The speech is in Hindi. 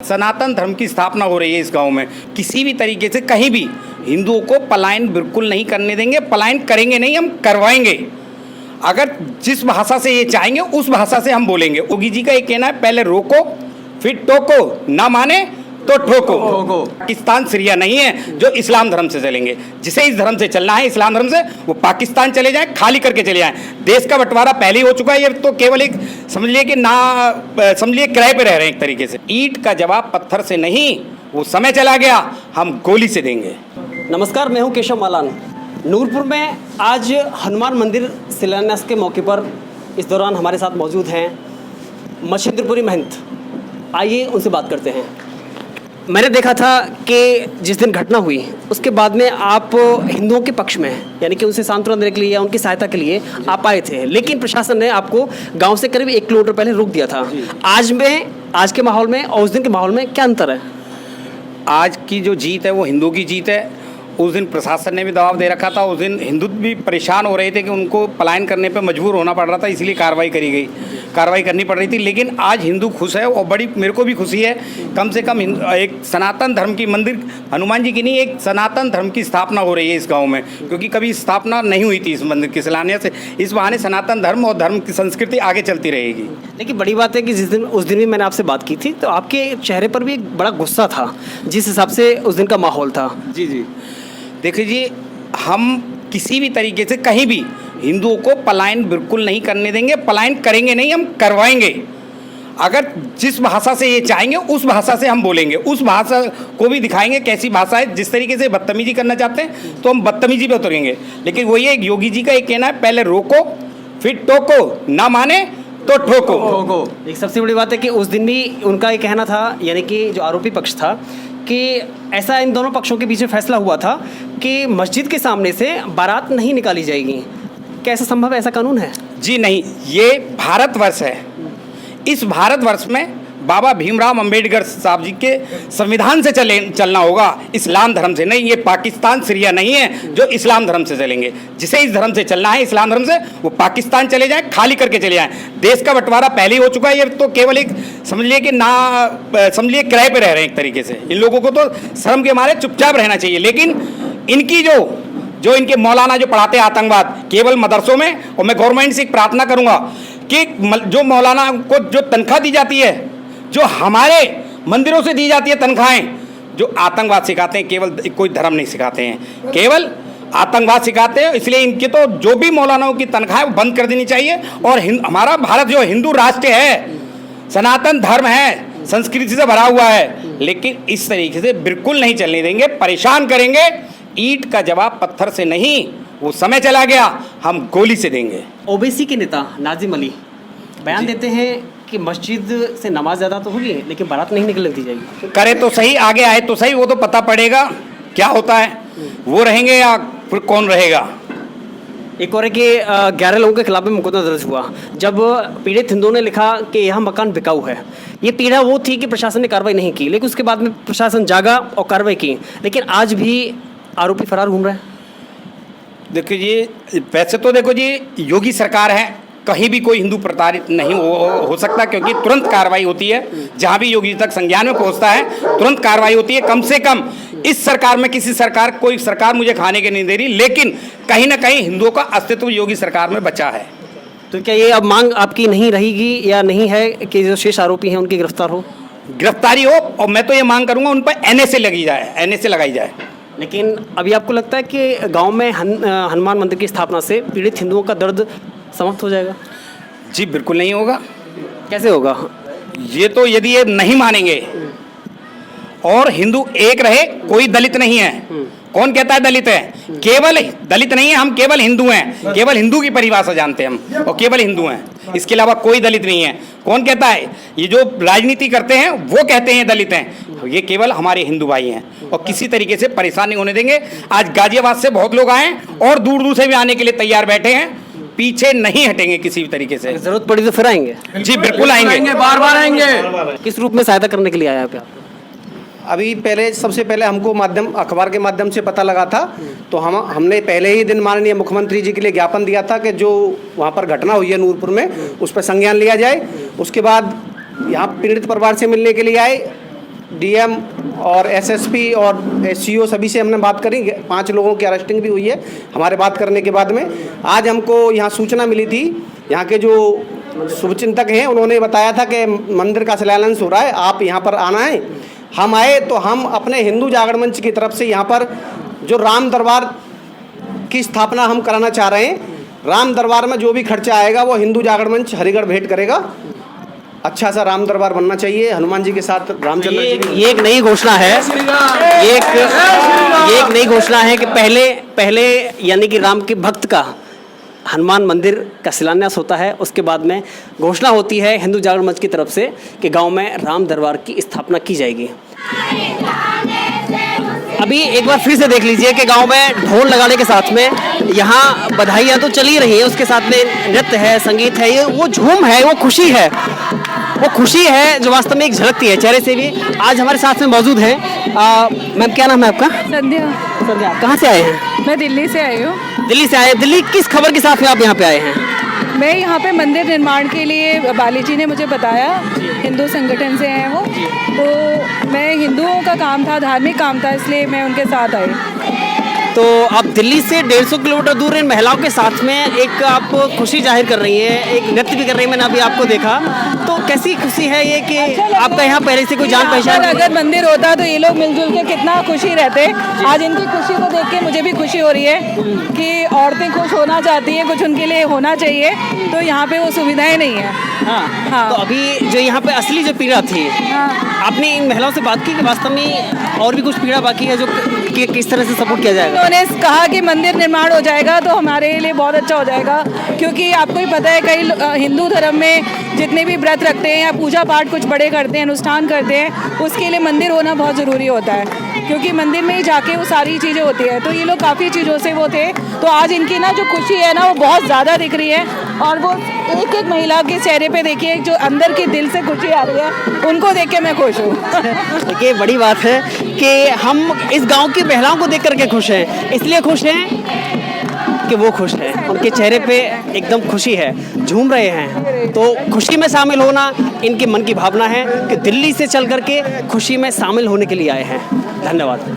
सनातन धर्म की स्थापना हो रही है इस गांव में। किसी भी तरीके से कहीं भी हिंदुओं को पलायन बिल्कुल नहीं करने देंगे, पलायन करेंगे नहीं, हम करवाएंगे। अगर जिस भाषा से ये चाहेंगे उस भाषा से हम बोलेंगे। योगी जी का ये कहना है, पहले रोको फिर टोको, ना माने तो ठोको। पाकिस्तान सीरिया नहीं है जो इस्लाम धर्म से चलेंगे। जिसे इस धर्म से चलना है, इस्लाम धर्म से, वो पाकिस्तान चले जाएं, खाली करके चले जाएं। देश का बंटवारा पहले ही हो चुका है। ये तो केवल एक समझिए कि समझिए किराए पे रह रहे हैं एक तरीके से। ईंट का जवाब पत्थर से नहीं, वो समय चला गया, हम गोली से देंगे। नमस्कार, मैं हूं केशव मालान। नूरपुर में आज हनुमान मंदिर शिलान्यास के मौके पर इस दौरान हमारे साथ मौजूद हैं मच्छिंद्रपुरी महंत। आइए उनसे बात करते हैं। मैंने देखा था कि जिस दिन घटना हुई उसके बाद में आप हिंदुओं के पक्ष में, यानी कि उनसे सांत्वना देने के लिए या उनकी सहायता के लिए आप आए थे, लेकिन प्रशासन ने आपको गांव से करीब 1 किलोमीटर पहले रोक दिया था। आज के माहौल में और उस दिन के माहौल में क्या अंतर है? आज की जो जीत है वो हिंदुओं की जीत है। उस दिन प्रशासन ने भी दबाव दे रखा था। उस दिन हिंदू भी परेशान हो रहे थे कि उनको पलायन करने पे मजबूर होना पड़ रहा था, इसलिए कार्रवाई करनी पड़ रही थी। लेकिन आज हिंदू खुश है और बड़ी मेरे को भी खुशी है। कम से कम एक सनातन धर्म की मंदिर, हनुमान जी की नहीं, एक सनातन धर्म की स्थापना हो रही है इस गांव में, क्योंकि कभी स्थापना नहीं हुई थी इस मंदिर की शिलान्यास से। इस बहाने सनातन धर्म और धर्म की संस्कृति आगे चलती रहेगी। लेकिन बड़ी बात है कि उस दिन भी मैंने आपसे बात की थी तो आपके चेहरे पर भी एक बड़ा गुस्सा था, जिस हिसाब से उस दिन का माहौल था। जी देखिए जी, हम किसी भी तरीके से कहीं भी हिंदुओं को पलायन बिल्कुल नहीं करने देंगे, पलायन करेंगे नहीं, हम करवाएंगे। अगर जिस भाषा से ये चाहेंगे उस भाषा से हम बोलेंगे, उस भाषा को भी दिखाएंगे कैसी भाषा है। जिस तरीके से बदतमीजी करना चाहते हैं तो हम बदतमीजी पे उतरेंगे। लेकिन वही है, योगी जी का ये कहना है, पहले रोको फिर टोको, ना माने तो ठोको। एक सबसे बड़ी बात है कि उस दिन भी उनका ये कहना था, यानी कि जो आरोपी पक्ष था, कि ऐसा इन दोनों पक्षों के बीच में फैसला हुआ था कि मस्जिद के सामने से बारात नहीं निकाली जाएगी। क्या ऐसा संभव है? ऐसा कानून है? जी नहीं, ये भारतवर्ष है। इस भारतवर्ष में बाबा भीमराव अंबेडकर साहब जी के संविधान से चलना होगा, इस्लाम धर्म से नहीं। ये पाकिस्तान सीरिया नहीं है जो इस्लाम धर्म से चलेंगे। जिसे इस धर्म से चलना है, इस्लाम धर्म से, वो पाकिस्तान चले जाएं, खाली करके चले जाएं। देश का बंटवारा पहले ही हो चुका है। ये तो केवल एक समझिए कि किराए पे रह रहे हैं एक तरीके से। इन लोगों को तो शर्म के मारे चुपचाप रहना चाहिए। लेकिन इनकी जो इनके मौलाना जो पढ़ाते हैं आतंकवाद केवल मदरसों में, और मैं गवर्नमेंट से एक प्रार्थना करूँगा कि जो मौलाना को जो तनख्वाह दी जाती है, जो हमारे मंदिरों से दी जाती है तनख्वाहें, जो आतंकवाद सिखाते हैं, केवल कोई धर्म नहीं सिखाते हैं, केवल आतंकवाद सिखाते हैं। इसलिए इनके तो जो भी मौलानाओं की तनख्वाह है वो बंद कर देनी चाहिए। और हमारा भारत जो हिंदू राष्ट्र है, सनातन धर्म है, संस्कृति से भरा हुआ है, लेकिन इस तरीके से बिल्कुल नहीं चलने देंगे, परेशान करेंगे। ईंट का जवाब पत्थर से नहीं, वो समय चला गया, हम गोली से देंगे। ओबीसी के नेता नाजिम अली बयान देते हैं कि मस्जिद से नमाज ज़्यादा तो होगी लेकिन बारात नहीं निकलने दी जाएगी। करे तो सही, आगे आए तो सही, वो तो पता पड़ेगा क्या होता है। वो रहेंगे या फिर कौन रहेगा। एक और है कि 11 लोगों के खिलाफ में मुकदमा दर्ज हुआ जब पीड़ित हिंदुओं ने लिखा कि यह मकान बिकाऊ है। ये पीड़ा वो थी कि प्रशासन ने कार्रवाई नहीं की, लेकिन उसके बाद में प्रशासन जागा और कार्रवाई की, लेकिन आज भी आरोपी फरार घूम रहे हैं। देखिए जी, वैसे तो देखो जी, योगी सरकार है, कहीं भी कोई हिंदू प्रताड़ित नहीं हो सकता, क्योंकि तुरंत कार्रवाई होती है। जहाँ भी योगी तक संज्ञान में पहुँचता है तुरंत कार्रवाई होती है। कम से कम इस सरकार में कोई सरकार मुझे खाने के नहीं दे रही, लेकिन कहीं ना कहीं हिंदुओं का अस्तित्व योगी सरकार में बचा है। तो क्या ये अब मांग आपकी नहीं रहेगी या नहीं है कि जो शेष आरोपी हैं उनकी गिरफ्तारी हो? और मैं तो ये मांग करूँगा उन पर NA लगाई जाए। लेकिन अभी आपको लगता है कि गाँव में हनुमान मंदिर की स्थापना से पीड़ित हिंदुओं का दर्द समाप्त हो जाएगा? जी बिल्कुल नहीं होगा। कैसे होगा? ये तो यदि ये नहीं मानेंगे और हिंदू एक रहे, कोई दलित नहीं है। कौन कहता है दलित है? केवल दलित नहीं है, हम केवल हिंदू हैं। केवल हिंदू की परिभाषा जानते हैं हम, और केवल हिंदू हैं, इसके अलावा कोई दलित नहीं है। कौन कहता है? ये जो राजनीति करते हैं वो कहते हैं दलित हैं। ये केवल हमारे हिंदू भाई हैं और किसी तरीके से परेशान नहीं होने देंगे। आज गाजियाबाद से बहुत लोग आए और दूर दूर से भी आने के लिए तैयार बैठे हैं, पीछे नहीं हटेंगे किसी भी तरीके से। जरूरत पड़ी तो फिर आएंगे? जी बिल्कुल आएंगे, बार बार आएंगे। किस रूप में सहायता करने के लिए आया आप? अभी सबसे पहले हमको अखबार के माध्यम से पता लगा था, तो हमने पहले ही दिन माननीय मुख्यमंत्री जी के लिए ज्ञापन दिया था कि जो वहाँ पर घटना हुई है नूरपुर में, उस पर संज्ञान लिया जाए। उसके बाद यहाँ पीड़ित परिवार से मिलने के लिए आए, डीएम और एसएसपी और एससीओ सभी से हमने बात करी। 5 लोगों की अरेस्टिंग भी हुई है हमारे बात करने के बाद में। आज हमको यहाँ सूचना मिली थी, यहाँ के जो शुभचिंतक हैं उन्होंने बताया था कि मंदिर का शिलान्यास हो रहा है, आप यहाँ पर आना है। हम आए तो हम अपने हिंदू जागरण मंच की तरफ से यहाँ पर जो राम दरबार की स्थापना हम कराना चाह रहे हैं। राम दरबार में जो भी खर्चा आएगा वो हिंदू जागरण मंच हरिगढ़ भेंट करेगा। अच्छा सा राम दरबार बनना चाहिए, हनुमान जी के साथ रामचंद्र जी। ये एक नई घोषणा है, ये एक नई घोषणा है कि पहले यानी कि राम के भक्त का हनुमान मंदिर का शिलान्यास होता है, उसके बाद में घोषणा होती है हिंदू जागरण मंच की तरफ से कि गांव में राम दरबार की स्थापना की जाएगी। अभी एक बार फिर से देख लीजिए कि गांव में ढोल लगाने के साथ में यहाँ बधाइयाँ तो चल ही रही है, उसके साथ में नृत्य है, संगीत है, ये वो झूम है, वो खुशी है, वो खुशी है जो वास्तव में एक झलकती है चेहरे से भी। आज हमारे साथ में मौजूद है मैम, क्या नाम है आपका? संध्या। संध्या, कहाँ से आए हैं? मैं दिल्ली से आई हूँ। दिल्ली से आए, दिल्ली किस खबर के साथ में आप यहाँ पे आए हैं? मैं यहाँ पे मंदिर निर्माण के लिए बाली जी ने मुझे बताया, हिंदू संगठन से हैं वो, तो मैं हिंदुओं का काम था, धार्मिक काम था, इसलिए मैं उनके साथ आई। तो आप दिल्ली से 150 किलोमीटर दूर इन महिलाओं के साथ में एक आप खुशी जाहिर कर रही हैं, एक नृत्य भी कर रही हैं, मैंने अभी आपको देखा, तो कैसी खुशी है ये कि आपका यहाँ पहले से कोई जान पहचान? अगर मंदिर होता तो ये लोग मिलजुल के कितना खुशी रहते। आज इनकी खुशी को देख के मुझे भी खुशी हो रही है कि औरतें खुश होना चाहती हैं, कुछ उनके लिए होना चाहिए, तो यहाँ पे वो सुविधाएं नहीं है। हाँ। तो अभी जो यहाँ पे असली जो पीड़ा थी, आपने इन महिलाओं से बात की कि वास्तव में और भी कुछ पीड़ा बाकी है जो कि किस तरह से सपोर्ट किया जाएगा? उन्होंने कहा कि मंदिर निर्माण हो जाएगा तो हमारे लिए बहुत अच्छा हो जाएगा, क्योंकि आपको ही पता है कई हिंदू धर्म में जितने भी व्रत रखते हैं या पूजा पाठ कुछ बड़े करते हैं, अनुष्ठान करते हैं, उसके लिए मंदिर होना बहुत ज़रूरी होता है, क्योंकि मंदिर में ही जाके वो सारी चीज़ें होती है। तो ये लोग काफ़ी चीज़ों से वो थे, तो आज इनकी ना जो खुशी है ना वो बहुत ज़्यादा दिख रही है, और वो एक एक महिला के चेहरे पे देखिए जो अंदर की दिल से खुशी आ रही है, उनको देख के मैं खुश हूँ। देखिए बड़ी बात है कि हम इस गांव की महिलाओं को देख करके खुश हैं, इसलिए खुश हैं कि वो खुश हैं, उनके चेहरे पे एकदम खुशी है, झूम रहे हैं। तो खुशी में शामिल होना इनके मन की भावना है कि दिल्ली से चल करके खुशी में शामिल होने के लिए आए हैं। धन्यवाद।